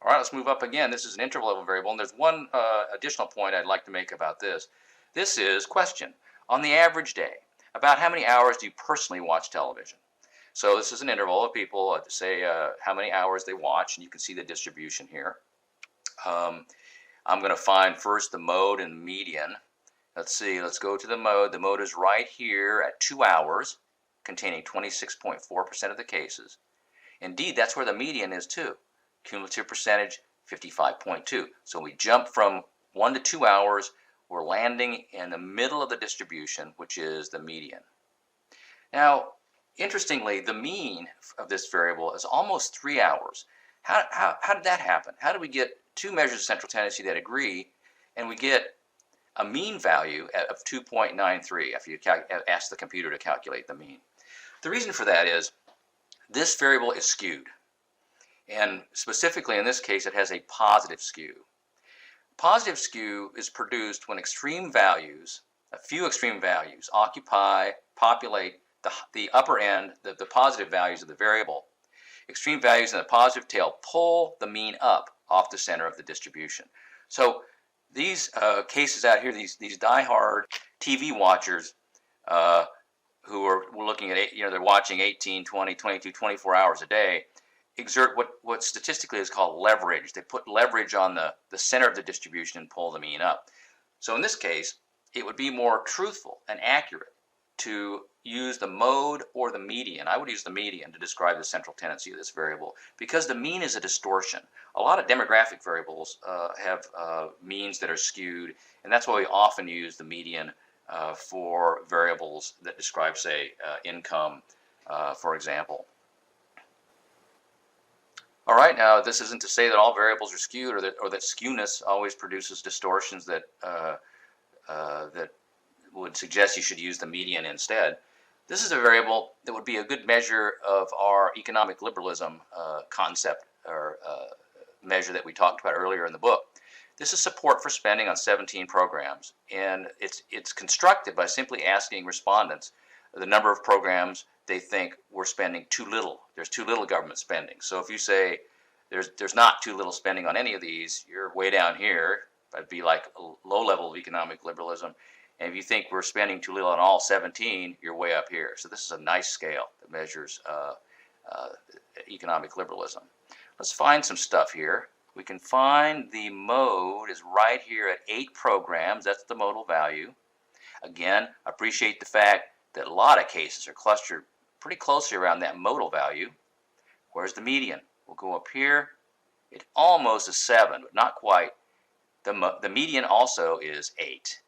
All right, let's move up again. This is an interval level variable, and there's one additional point I'd like to make about this. This is question. On the average day, about how many hours do you personally watch television? So this is an interval of people say how many hours they watch, and you can see the distribution here. I'm going to find first the mode and median. Let's see, let's go to the mode. The mode is right here at 2 hours, containing 26.4% of the cases. Indeed, that's where the median is too. Cumulative percentage, 55.2. So we jump from 1 to 2 hours. We're landing in the middle of the distribution, which is the median. Now, interestingly, the mean of this variable is almost 3 hours. How did that happen? How did we get two measures of central tendency that agree, and we get a mean value of 2.93 after you ask the computer to calculate the mean? The reason for that is this variable is skewed. And specifically in this case, it has a positive skew. Positive skew is produced when extreme values, a few extreme values, populate the upper end, the positive values of the variable. Extreme values in the positive tail pull the mean up off the center of the distribution. So these cases out here, these die-hard TV watchers who are looking at, they're watching 18, 20, 22, 24 hours a day, exert what statistically is called leverage. They put leverage on the center of the distribution and pull the mean up. So in this case, it would be more truthful and accurate to use the mode or the median. I would use the median to describe the central tendency of this variable because the mean is a distortion. A lot of demographic variables have means that are skewed, and that's why we often use the median for variables that describe, say, income, for example. All right, now this isn't to say that all variables are skewed or that skewness always produces distortions that that would suggest you should use the median instead. This is a variable that would be a good measure of our economic liberalism concept or measure that we talked about earlier in the book. This is support for spending on 17 programs, and it's constructed by simply asking respondents the number of programs they think we're spending too little. There's too little government spending. So if you say there's not too little spending on any of these, you're way down here. That'd be like a low level of economic liberalism. And if you think we're spending too little on all 17, you're way up here. So this is a nice scale that measures economic liberalism. Let's find some stuff here. We can find the mode is right here at 8 programs. That's the modal value. Again, appreciate the fact that a lot of cases are clustered pretty closely around that modal value. Where's the median? We'll go up here. It almost is 7, but not quite. The median also is 8.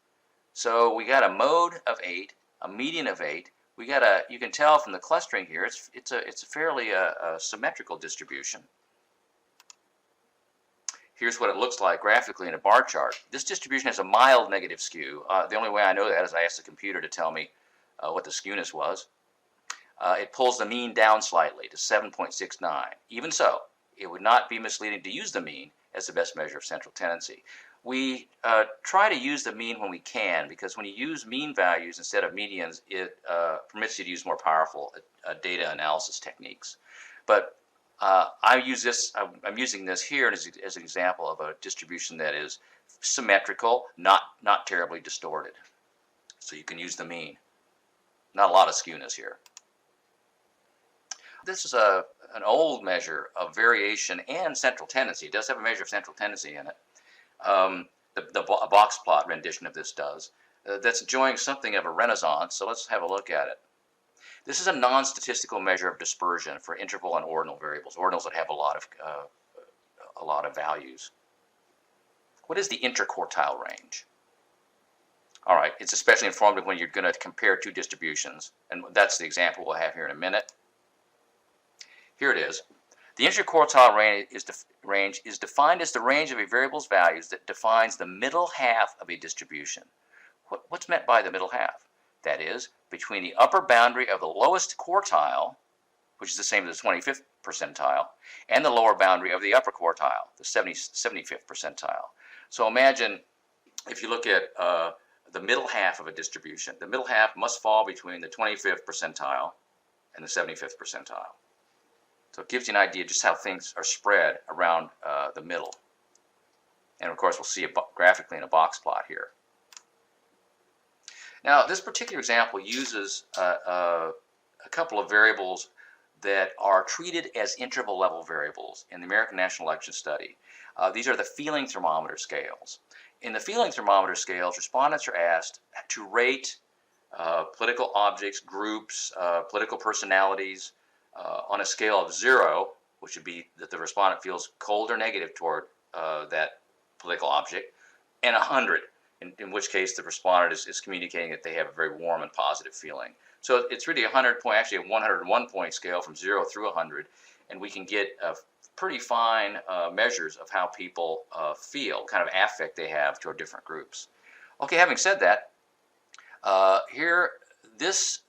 So we got a mode of 8, a median of 8. We got you can tell from the clustering here, it's a fairly symmetrical distribution. Here's what it looks like graphically in a bar chart. This distribution has a mild negative skew. The only way I know that is I asked the computer to tell me what the skewness was. It pulls the mean down slightly to 7.69. Even so, it would not be misleading to use the mean as the best measure of central tendency. We try to use the mean when we can, because when you use mean values instead of medians, it permits you to use more powerful data analysis techniques. But I'm using this here as an example of a distribution that is symmetrical, not terribly distorted. So you can use the mean. Not a lot of skewness here. This is an old measure of variation and central tendency. It does have a measure of central tendency in it. A box plot rendition of this does. That's enjoying something of a renaissance, so let's have a look at it. This is a non-statistical measure of dispersion for interval and ordinal variables, ordinals that have a lot of values. What is the interquartile range? All right, it's especially informative when you're going to compare two distributions, and that's the example we'll have here in a minute. Here it is. The interquartile range is defined as the range of a variable's values that defines the middle half of a distribution. What's meant by the middle half? That is, between the upper boundary of the lowest quartile, which is the same as the 25th percentile, and the lower boundary of the upper quartile, the 75th percentile. So imagine if you look at the middle half of a distribution, the middle half must fall between the 25th percentile and the 75th percentile. So it gives you an idea just how things are spread around the middle. And of course, we'll see it graphically in a box plot here. Now, this particular example uses a couple of variables that are treated as interval level variables in the American National Election Study. These are the feeling thermometer scales. In the feeling thermometer scales, respondents are asked to rate political objects, groups, political personalities on a scale of 0, which would be that the respondent feels cold or negative toward that political object, and 100, in which case the respondent is communicating that they have a very warm and positive feeling. So it's really a 100-point, actually a 101-point scale from 0 through 100, and we can get pretty fine measures of how people feel, kind of affect they have toward different groups. Okay, having said that, here this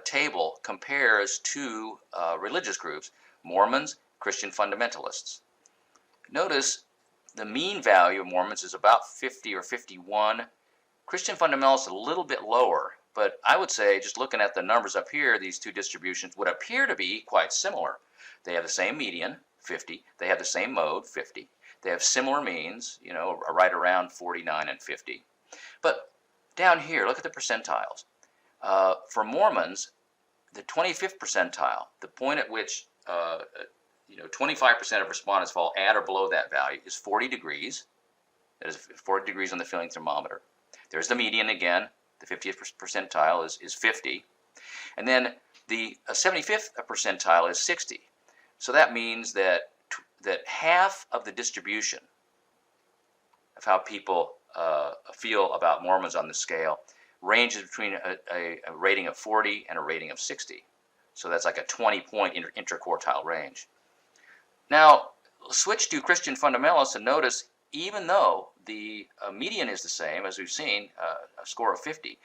table compares two religious groups, Mormons, Christian fundamentalists. Notice the mean value of Mormons is about 50 or 51. Christian fundamentalists a little bit lower, but I would say just looking at the numbers up here, these two distributions would appear to be quite similar. They have the same median, 50. They have the same mode, 50. They have similar means, you know, right around 49 and 50. But down here, look at the percentiles. For Mormons, the 25th percentile, the point at which 25% of respondents fall at or below that value, is 40 degrees. That is 40 degrees on the feeling thermometer. There's the median again. The 50th percentile is 50. And then the 75th percentile is 60. So that means that half of the distribution of how people feel about Mormons on the scale ranges between a rating of 40 and a rating of 60. So that's like a 20-point interquartile range. Now, switch to Christian fundamentalists and notice, even though the median is the same, as we've seen, a score of 50,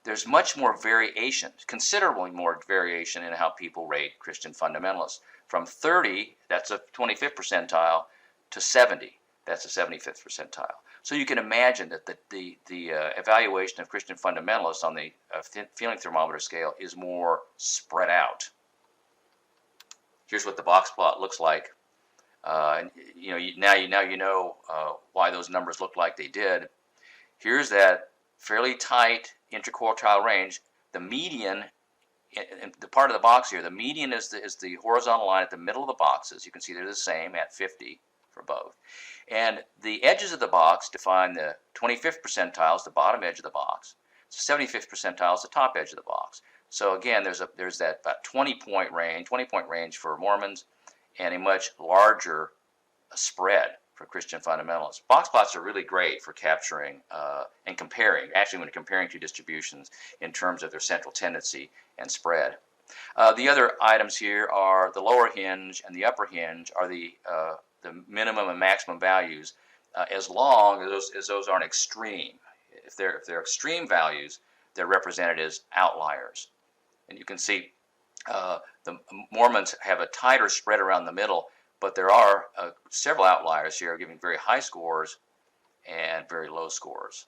there's much more variation, considerably more variation in how people rate Christian fundamentalists. From 30, that's a 25th percentile, to 70, that's a 75th percentile. So you can imagine that the evaluation of Christian fundamentalists on the feeling thermometer scale is more spread out. Here's what the box plot looks like. And now you know why those numbers look like they did. Here's that fairly tight interquartile range. The median, in the part of the box here, the median is the horizontal line at the middle of the boxes. You can see they're the same at 50 for both. And the edges of the box define the 25th percentile is the bottom edge of the box. 75th percentile is the top edge of the box. So again, there's that about 20-point range for Mormons, and a much larger spread for Christian fundamentalists. Box plots are really great for capturing and comparing, actually when comparing two distributions in terms of their central tendency and spread. The other items here are the lower hinge and the upper hinge are the minimum and maximum values, as long as those aren't extreme. If they're extreme values, they're represented as outliers. And you can see the Mormons have a tighter spread around the middle, but there are several outliers here giving very high scores and very low scores.